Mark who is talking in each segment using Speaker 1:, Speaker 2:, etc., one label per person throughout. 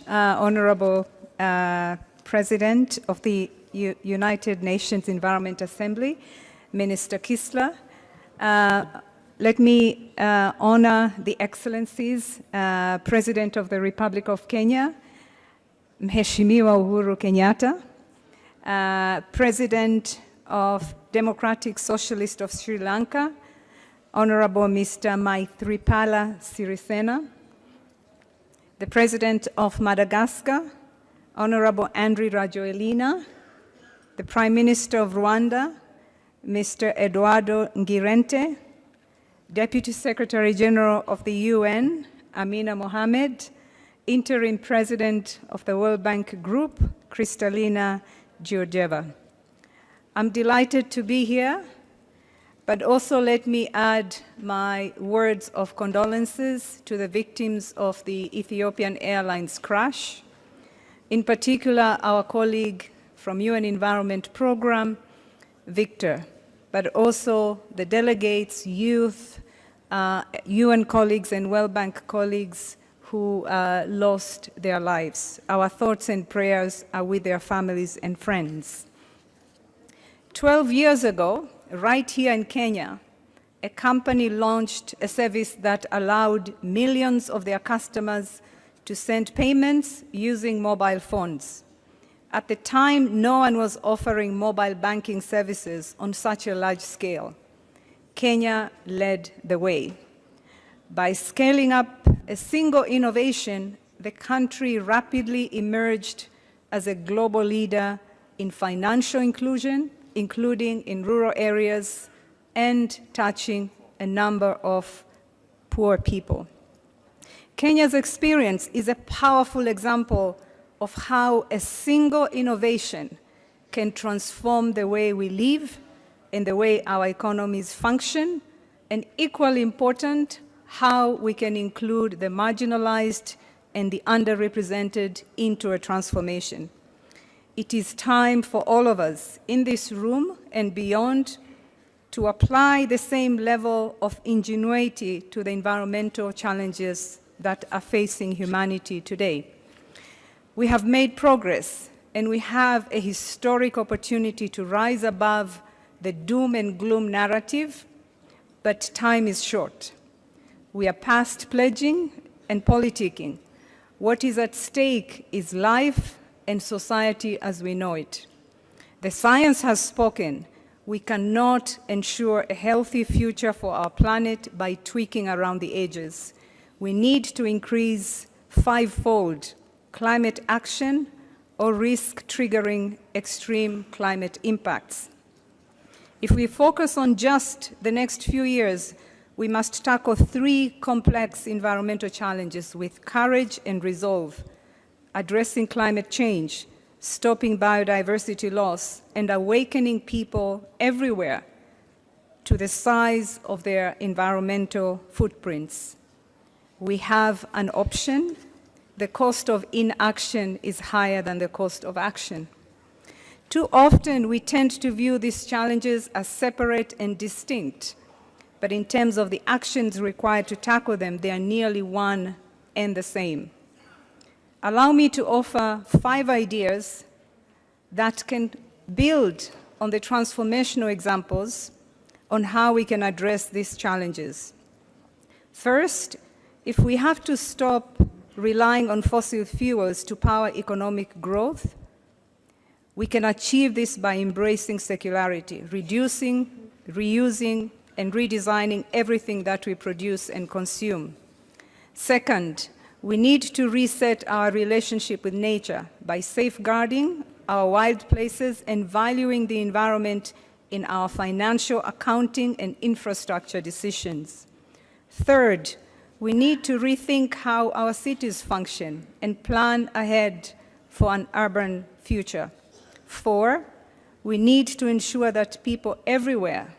Speaker 1: Honorable President of the United Nations Environment Assembly, Minister Kisler. Let me honor the Excellencies, President of the Republic of Kenya, Mheshimiwa Uhuru Kenyatta, President of Democratic Socialist of Sri Lanka, Honorable Mr. Maithripala Sirisena, the President of Madagascar, Honorable Andry Rajoelina, the Prime Minister of Rwanda, Mr. Eduardo Ngirente, Deputy Secretary General of the UN, Amina Mohamed, Interim President of the World Bank Group, Kristalina Georgieva. I'm delighted to be here, but also let me add my words of condolences to the victims of the Ethiopian Airlines crash, in particular our colleague from UN Environment Program, Victor, but also the delegates, youth, UN colleagues and World Bank colleagues who lost their lives. Our thoughts and prayers are with their families and friends. 12 years ago, right here in Kenya, a company launched a service that allowed millions of their customers to send payments using mobile phones. At the time, no one was offering mobile banking services on such a large scale. Kenya led the way. By scaling up a single innovation, the country rapidly emerged as a global leader in financial inclusion, including in rural areas, and touching a number of poor people. Kenya's experience is a powerful example of how a single innovation can transform the way we live and the way our economies function, and equally important, how we can include the marginalized and the underrepresented into a transformation. It is time for all of us in this room and beyond to apply the same level of ingenuity to the environmental challenges that are facing humanity today. We have made progress, and we have a historic opportunity to rise above the doom and gloom narrative, but time is short. We are past pledging and politicking. What is at stake is life and society as we know it. The science has spoken. We cannot ensure a healthy future for our planet by tweaking around the edges. We need to increase fivefold climate action or risk triggering extreme climate impacts. If we focus on just the next few years, we must tackle three complex environmental challenges with courage and resolve: addressing climate change, stopping biodiversity loss, and awakening people everywhere to the size of their environmental footprints. We have an option. The cost of inaction is higher than the cost of action. Too often, we tend to view these challenges as separate and distinct, but in terms of the actions required to tackle them, they are nearly one and the same. Allow me to offer 5 ideas that can build on the transformational examples on how we can address these challenges. First, if we have to stop relying on fossil fuels to power economic growth, we can achieve this by embracing circularity, reducing, reusing, and redesigning everything that we produce and consume. Second, we need to reset our relationship with nature by safeguarding our wild places and valuing the environment in our financial, accounting, and infrastructure decisions. Third, we need to rethink how our cities function and plan ahead for an urban future. 4, we need to ensure that people everywhere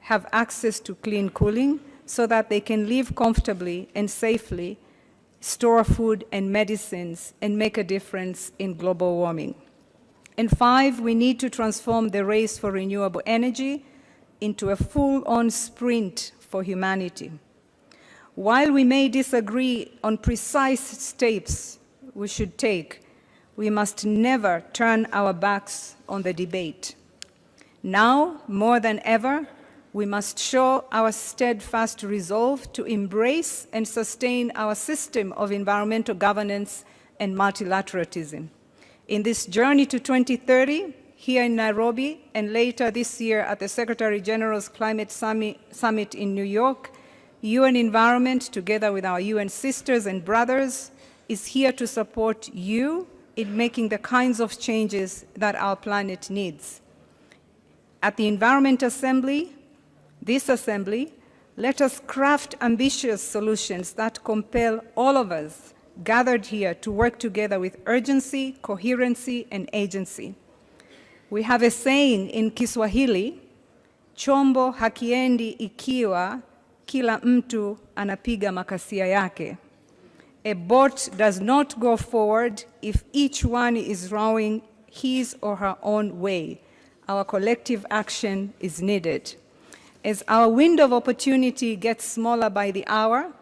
Speaker 1: have access to clean cooling so that they can live comfortably and safely, store food and medicines, and make a difference in global warming. And 5, we need to transform the race for renewable energy into a full-on sprint for humanity. While we may disagree on precise steps we should take, we must never turn our backs on the debate. Now, more than ever, we must show our steadfast resolve to embrace and sustain our system of environmental governance and multilateralism. In this journey to 2030, here in Nairobi, and later this year at the Secretary General's Climate Summit in New York, UN Environment, together with our UN sisters and brothers, is here to support you in making the kinds of changes that our planet needs. At the Environment Assembly, this assembly, let us craft ambitious solutions that compel all of us gathered here to work together with urgency, coherency, and agency. We have a saying in Kiswahili, chombo hakiendi ikiwa kila mtu anapiga makasia yake. A boat does not go forward if each one is rowing his or her own way. Our collective action is needed. As our window of opportunity gets smaller by the hour,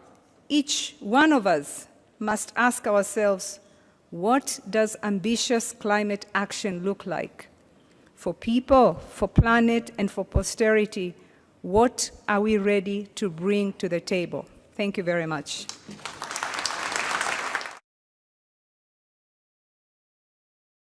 Speaker 1: each one of us must ask ourselves, what does ambitious climate action look like? For people, for planet, and for posterity, what are we ready to bring to the table? Thank you very much.